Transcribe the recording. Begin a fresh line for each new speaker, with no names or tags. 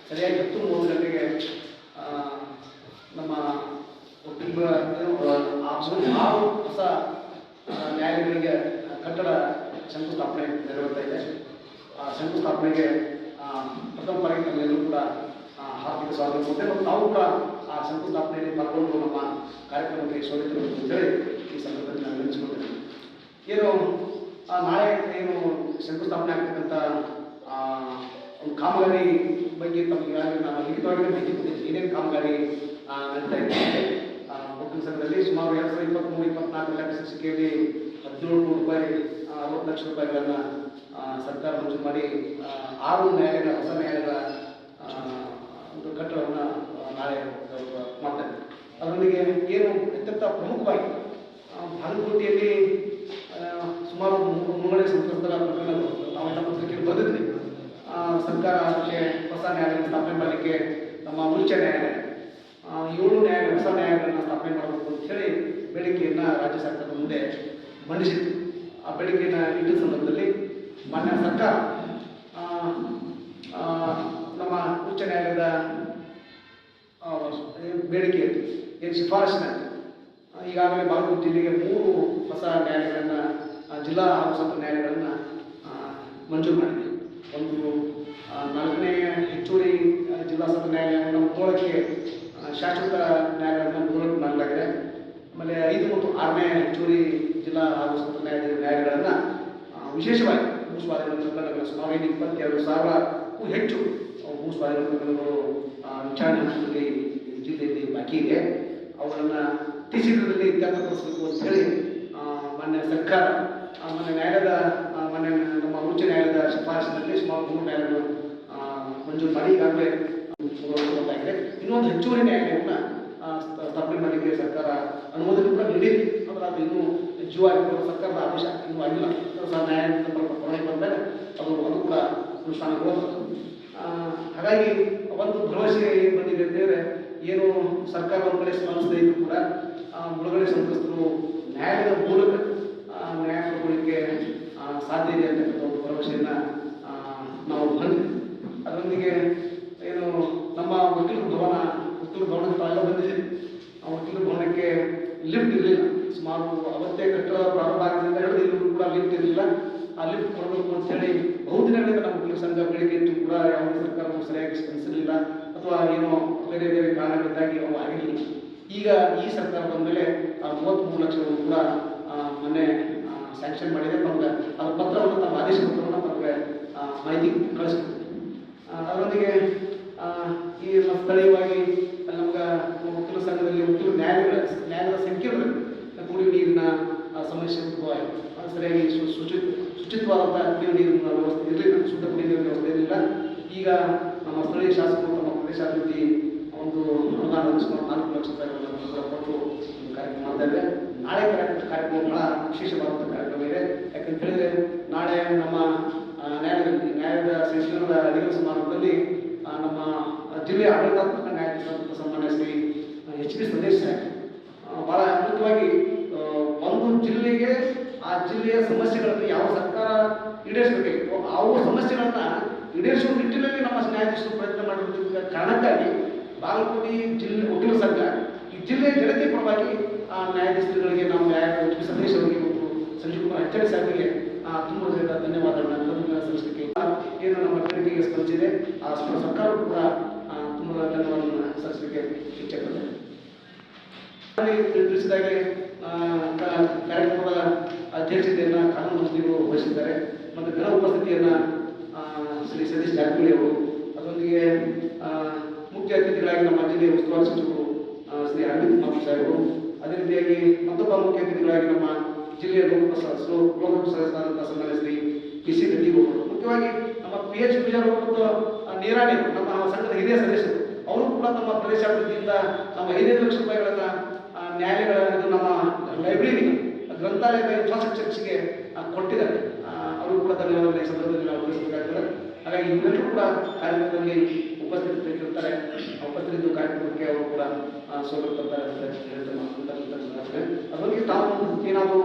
ಸರಿಯಾಗಿ 10:30 ಗಂಟೆಗೆ ನಮ್ಮ ಕುಟುಂಬ 6 ಹೊಸ ನ್ಯಾಯಾಲಯಗಳಿಗೆ ಕಟ್ಟಡ ಶಂಕುಸ್ಥಾಪನೆ ನೆರವೇರ್ತಾ ಇದೆ. ಆ ಶಂಕುಸ್ಥಾಪನೆಗೆ ಪ್ರಥಮ ಬಾರಿಗೆ ತಮ್ಮೆಲ್ಲರೂ ಕೂಡ ಹಾರ್ದಿಕ ಸ್ವಾಗತ ಕೊಟ್ಟೆ ಮತ್ತು ನಾವು ಕೂಡ ಆ ಶಂಕುಸ್ಥಾಪನೆಯಲ್ಲಿ ಪಾಲ್ಗೊಂಡು ನಮ್ಮ ಕಾರ್ಯಕ್ರಮಕ್ಕೆ ಸ್ವಾಗತ ಅಂತೇಳಿ ಈ ಸಂದರ್ಭದಲ್ಲಿ ನಾನು ನೆನೆಸ್ಕೊಳ್ತೇನೆ. ಏನು ನಾಳೆ ಏನು ಶಂಕುಸ್ಥಾಪನೆ ಆಗ್ತಕ್ಕಂಥ ಒಂದು ಕಾಮಗಾರಿ ಬಗ್ಗೆ ತಮಗೆ ನಾನು ಲಿಖಿತವಾಗಿ ಮಾಹಿತಿ ಕೊಟ್ಟಿದ್ದೀನಿ. ಏನೇನು ಕಾಮಗಾರಿ ನಡೀತಾ ಇದೆ ಒಕ್ಕಲಿಗ ಸಂಘದಲ್ಲಿ ಸುಮಾರು 2023-24 ಲೆಕ್ಕ ಸಂಚಿಕೆಯಲ್ಲಿ 1700 ರೂಪಾಯಿ 60 ಲಕ್ಷ ರೂಪಾಯಿಗಳನ್ನು ಸರ್ಕಾರ ಮಂಜೂರು ಮಾಡಿ 6 ನ್ಯಾಯಾಲಯಗಳ ಹೊಸ ನ್ಯಾಯಾಲಯಗಳ ಒಂದು ಕಟ್ಟಡವನ್ನು ನಾಳೆ ಮಾಡ್ತಾರೆ. ಅದರೊಂದಿಗೆ ಏನು ಅತ್ಯಂತ ಪ್ರಮುಖವಾಗಿ ಬಾಗಲಕೋಟೆಯಲ್ಲಿ ಸುಮಾರು 3 ಸಂತ್ರಸ್ತರ ಪ್ರಕರಣಗಳು ನಾವೆಲ್ಲ ಪತ್ರಿಕೆಯಲ್ಲಿ ಬಂದಿದ್ವಿ. ಸರ್ಕಾರ ಅದಕ್ಕೆ ಹೊಸ ನ್ಯಾಯಾಲಯ ಸ್ಥಾಪನೆ ಮಾಡಲಿಕ್ಕೆ ನಮ್ಮ ಮುಂಚೆ ನ್ಯಾಯಾಲಯ 7 ನ್ಯಾಯಾಲಯ ಹೊಸ ನ್ಯಾಯಾಲಯಗಳನ್ನು ಸ್ಥಾಪನೆ ಮಾಡಬೇಕು ಅಂತ ಹೇಳಿ ಬೇಡಿಕೆಯನ್ನು ರಾಜ್ಯ ಸರ್ಕಾರದ ಮುಂದೆ ಮಂಡಿಸಿತ್ತು. ಆ ಬೇಡಿಕೆಯನ್ನು ಇಟ್ಟ ಸಂದರ್ಭದಲ್ಲಿ ಮಾನ್ಯ ಸರ್ಕಾರ ನಮ್ಮ ಉಚ್ಚ ನ್ಯಾಯಾಲಯದ ಬೇಡಿಕೆ ಏನು ಶಿಫಾರಸಿನ ಈಗಾಗಲೇ ಬಾಗಲಕೋಟೆ ಜಿಲ್ಲೆಗೆ 3 ಹೊಸ ನ್ಯಾಯಾಲಯಗಳನ್ನು ಜಿಲ್ಲಾ ಹಾಗೂ ಸತ್ರ ನ್ಯಾಯಾಲಯಗಳನ್ನು ಮಂಜೂರು ಮಾಡಿದೆ. ಒಂದು 4ನೇ ಹೆಚ್ಚುವರಿ ಜಿಲ್ಲಾ ಸತ್ರ ನ್ಯಾಯಾಲಯವನ್ನು ಮುನ್ನೋಳಕ್ಕೆ ಶಾಶ್ವತ ನ್ಯಾಯಾಲಯವನ್ನು ಮುನ್ನೋಳಕ್ಕೆ ಮಾಡಲಾಗಿದೆ. ಆಮೇಲೆ 5 ಮತ್ತು 6ನೇ ಹೆಚ್ಚುವರಿ ಜಿಲ್ಲಾ ಹಾಗೂ ಸತ್ರ ನ್ಯಾಯಾಲಯಗಳನ್ನು ವಿಶೇಷವಾಗಿ ಭೂ ಸ್ವಾಧೀನ ಪ್ರಕರಣಗಳು ಸುಮಾರು 22,000ಕ್ಕೂ ಹೆಚ್ಚು ಭೂ ಸ್ವಾಧೀನ ಪ್ರಕರಣಗಳು ವಿಚಾರಣೆ ಹಂತದಲ್ಲಿ ಜಿಲ್ಲೆಯಲ್ಲಿ ಬಾಕಿ ಇದೆ. ಅವುಗಳನ್ನು ಶೀಘ್ರದಲ್ಲಿ ಇತ್ಯರ್ಥಪಡಿಸಬೇಕು ಅಂತ ಹೇಳಿ ಮಾನ್ಯ ಸರ್ಕಾರ ಮಾನ್ಯ ನ್ಯಾಯಾಲಯದ ನಮ್ಮ ಉಚ್ಚ ನ್ಯಾಯಾಲಯದ ಶಿಫಾರಸಿನಲ್ಲಿ ಸುಮಾರು 3 ನ್ಯಾಯಾಲಯಗಳು ಮಂಜೂರು ಮಾಡಿ ಈಗಾಗಲೇ ಗೊತ್ತಾಗಿದೆ. ಇನ್ನೊಂದು ಹೆಚ್ಚುವರಿ ನ್ಯಾಯಾಲಯವನ್ನು ಸ್ಥಾಪನೆ ಮಾಡಲಿಕ್ಕೆ ಸರ್ಕಾರ ಅನುಮೋದನೆ ಕೂಡ ನೀಡಿದೆ. ಆದರೆ ಅದು ಇನ್ನೂ ನಿಜವಾಗಿ ಸರ್ಕಾರದ ಆದೇಶ ಇನ್ನೂ ಆಗಿಲ್ಲ. ನ್ಯಾಯಾಲಯದ ಹೊರಗೆ ಬಂದಾಗ ಅದು ಕೂಡ ಅನುಷ್ಠಾನಗೊಳ್ಳೋದು. ಹಾಗಾಗಿ ಒಂದು ಭರವಸೆ ಏನು ಬಂದಿದೆ ಅಂತಂದರೆ ಏನು ಸರ್ಕಾರ ಒಂದು ಕಡೆ ಸ್ಪಂದಿಸದೇ ಇದ್ದರೂ ಕೂಡ ಮುಳುಗಡೆ ಸಂತ್ರಸ್ತರು ನ್ಯಾಯಾಲಯದ ಮೂಲಕ ನ್ಯಾಯ ಪಡ್ಕೊಳ್ಳಿಕ್ಕೆ ಸಾಧ್ಯ ಇದೆ ಅಂತಕ್ಕಂಥ ಒಂದು ಭರವಸೆಯನ್ನು ನಾವು ಹೊಂದಿದ್ವಿ. ಅದರೊಂದಿಗೆ ಏನು ನಮ್ಮ ವಕೀಲರ ಭವನಕ್ಕೆ ತಾವೆಲ್ಲ ಬಂದಿದ್ದೀವಿ. ಆ ವಕೀಲರ ಭವನಕ್ಕೆ ಲಿಫ್ಟ್ ಇರಲಿಲ್ಲ. ಸುಮಾರು ಅವತ್ತೇ ಕಟ್ಟಡ ಪ್ರಾರಂಭ ಆಗಿದ್ದರಿಂದ ಹಿಡಿದು ಇಲ್ಲೂ ಕೂಡ ಲಿಫ್ಟ್ ಇರಲಿಲ್ಲ. ಆ ಲಿಫ್ಟ್ ಕೊಡಬೇಕು ಅಂತೇಳಿ ಬಹುದಿನಗಳಿಂದ ನಮ್ಮ ವಕೀಲರ ಸಂಘ ಬೇಡಿಕೆ ಇಟ್ಟು ಕೂಡ ಯಾವುದೇ ಸರ್ಕಾರವು ಸರಿಯಾಗಿ ಸ್ಪಂದಿಸಲಿಲ್ಲ ಅಥವಾ ಏನೋ ಬೇರೆ ಬೇರೆ ಕಾರಣಗಳಿಂದಾಗಿ ಅವು ಆಗಿರಲಿಲ್ಲ. ಈಗ ಈ ಸರ್ಕಾರ ಬಂದ ಮೇಲೆ 33 ಲಕ್ಷಗಳು ಕೂಡ ಮೊನ್ನೆ ಸ್ಯಾಂಕ್ಷನ್ ಮಾಡಿದೆ. ನಮ್ಗೆ ಅದರ ಪತ್ರವನ್ನು ತಮ್ಮ ಆದೇಶ ಪತ್ರವನ್ನು ನಮಗೆ ಮಾಹಿತಿ ಕಳಿಸ್ಕೊಡ್ತೀವಿ. ಅದರೊಂದಿಗೆ ಈ ಸ್ಥಳೀಯವಾಗಿ ನಮ್ಗೆ ವಕೀಲ ಸಂಘದಲ್ಲಿ ವಕೀಲ ನ್ಯಾಯಾಲಯದ ಸಂಖ್ಯೆಗಳು ಕುಡಿಯುವ ನೀರಿನ ಸಮಸ್ಯೆ ಸರಿಯಾಗಿ ಶುಚಿತ್ವವಾದಂಥ ಕುಡಿಯುವ ನೀರಿನ ವ್ಯವಸ್ಥೆ ಇರಲಿಲ್ಲ, ಶುದ್ಧ ಕುಡಿಯುವ ನೀರಿನ ವ್ಯವಸ್ಥೆ ಇರಲಿಲ್ಲ. ಈಗ ನಮ್ಮ ಸ್ಥಳೀಯ ಶಾಸಕರು ನಮ್ಮ ಪ್ರದೇಶಾಭಿವೃದ್ಧಿ ಒಂದು ಅನುದಾನ ಸುಮಾರು 4 ಲಕ್ಷ ರೂಪಾಯಿಗಳನ್ನು ಕೊಟ್ಟು ಕಾರ್ಯಕ್ರಮ ಮಾಡ್ತಾ ಇದ್ದಾರೆ. ನಾಳೆ ಕಾರ್ಯಕ್ರಮ ಬಹಳ ವಿಶೇಷವಾದಂಥ ಕಾರ್ಯಕ್ರಮ ಇದೆ. ಯಾಕಂತ ಹೇಳಿದ್ರೆ ನಾಳೆ ನಮ್ಮ ನ್ಯಾಯಾಲಯದ ಸೆಷನ್ದ ಅಡಿಗರ ಸಮಾರಂಭದಲ್ಲಿ ನಮ್ಮ ಜಿಲ್ಲೆಯ ಆಡಳಿತಾತ್ಮಕ ನ್ಯಾಯಾಧೀಶರಾದಂಥ ಸನ್ಮಾನ್ಯ ಶ್ರೀ HP ಸಂದೇಶ್ ಭಾಳ ಮುಖ್ಯವಾಗಿ ಒಂದು ಜಿಲ್ಲೆಗೆ ಆ ಜಿಲ್ಲೆಯ ಸಮಸ್ಯೆಗಳನ್ನು ಯಾವ ಸರ್ಕಾರ ಈಡೇರಿಸಬೇಕಾಗಿತ್ತು ಅವು ಸಮಸ್ಯೆಗಳನ್ನು ಈಡೇರಿಸುವ ನಿಟ್ಟಿನಲ್ಲಿ ನಮ್ಮ ನ್ಯಾಯಾಧೀಶರು ಪ್ರಯತ್ನ ಮಾಡಿರುವ ಕಾರಣಕ್ಕಾಗಿ ಬಾಗಲಕೋಟೆ ಜಿಲ್ಲೆ ವಕೀಲರ ಸಂಘ ಈ ಜಿಲ್ಲೆಯ ಜನತೆ ಪರವಾಗಿ ನ್ಯಾಯಾಧೀಶರುಗಳಿಗೆ ನಾವು HP ಸಂದೇಶ್ ಅವರಿಗೆ ಮತ್ತು ಸಂಜೀವ್ ಕುಮಾರ್ ಹೆಚ್ಚಾಡಿ ಸಾಹೇಬರಿಗೆ ತುಂಬ ಧನ್ಯವಾದಗಳನ್ನು ಸಲ್ಲಿಸಲಿಕ್ಕೆ ಏನು ನಮ್ಮ ಬೇಡಿಕೆಗೆ ಸ್ಪಂದಿಸಿದೆ ಆ ಸರ್ಕಾರವು ಕೂಡ ತುಂಬ ಧನ್ಯವಾದಗಳನ್ನು ಸಲ್ಲಿಸಲಿಕ್ಕೆ ಇಚ್ಛೆಪಡ್ತೇನೆ. ತಿಳಿಸಿದಾಗೆ ಕಾರ್ಯಕ್ರಮದ ಅಧ್ಯಕ್ಷತೆಯನ್ನು ಕಾನೂನು ಮಂತ್ರಿಗಳು ವಹಿಸಿದ್ದಾರೆ ಮತ್ತು ಘನ ಉಪಸ್ಥಿತಿಯನ್ನು ಶ್ರೀ ಸತೀಶ್ ಜಾರಕಿಹೊಳಿ ಅವರು, ಅದರೊಂದಿಗೆ ಮುಖ್ಯ ಅತಿಥಿಗಳಾಗಿ ನಮ್ಮ ಜಿಲ್ಲೆಯ ಉಸ್ತುವಾರಿ ಸಚಿವರು ಶ್ರೀ ಅರವಿಂದ್ ಕುಮಾರ್ ಸಾಹೇಬರು, ಅದೇ ರೀತಿಯಾಗಿ ಮತ್ತೊಬ್ಬ ಮುಖ್ಯ ಅತಿಥಿಗಳಾಗಿ ನಮ್ಮ ಜಿಲ್ಲೆಯ ಲೋಕಸಭಾ ಸದಸ್ಯರಾದಂಥ ಸನ್ಮಾನ್ಯ ಶ್ರೀ PC ರೆಡ್ಡಿ ಅವರು, ಮುಖ್ಯವಾಗಿ ನಮ್ಮ PH ಪೂಜಾರ್ ಮತ್ತು ನೀರಾಣಿ ನಮ್ಮ ಸಂಘದ ಹಿರಿಯ ಸದಸ್ಯರು ಅವರು ಕೂಡ ತಮ್ಮ ಪ್ರದೇಶಾಭಿವೃದ್ಧಿಯಿಂದ ನಮ್ಮ 5 ಲಕ್ಷ ರೂಪಾಯಿಗಳನ್ನು ನ್ಯಾಯಾಲಯಗಳ ಇದು ನಮ್ಮ ಲೈಬ್ರರಿ ಗ್ರಂಥಾಲಯದ ಇನ್ಫ್ರಾಸ್ಟ್ರಕ್ಚರ್ಸ್ಗೆ ಕೊಟ್ಟಿದ್ದಾರೆ. ಅವರು ಕೂಡ ಧನ್ಯವಾದಗಳು ಈ ಸಂದರ್ಭದಲ್ಲಿ ನಾವು ತಿಳಿಸಬೇಕಾಗ್ತದೆ. ಹಾಗಾಗಿ ಇವರೆಲ್ಲರೂ ಕೂಡ ಕಾರ್ಯಕ್ರಮದಲ್ಲಿ ಉಪಸ್ಥಿತರಿರ್ತಾರೆ. ಉಪಸ್ಥಿತ ಕಾರ್ಯಕ್ರಮಕ್ಕೆ ಅವರು ಕೂಡ ಸ್ವಾಗತ ಕೊಡ್ತಾರೆ ಅಂತ ಹೇಳ್ತಾರೆ. ಅದರಲ್ಲಿ ತಾವು ಏನಾದರೂ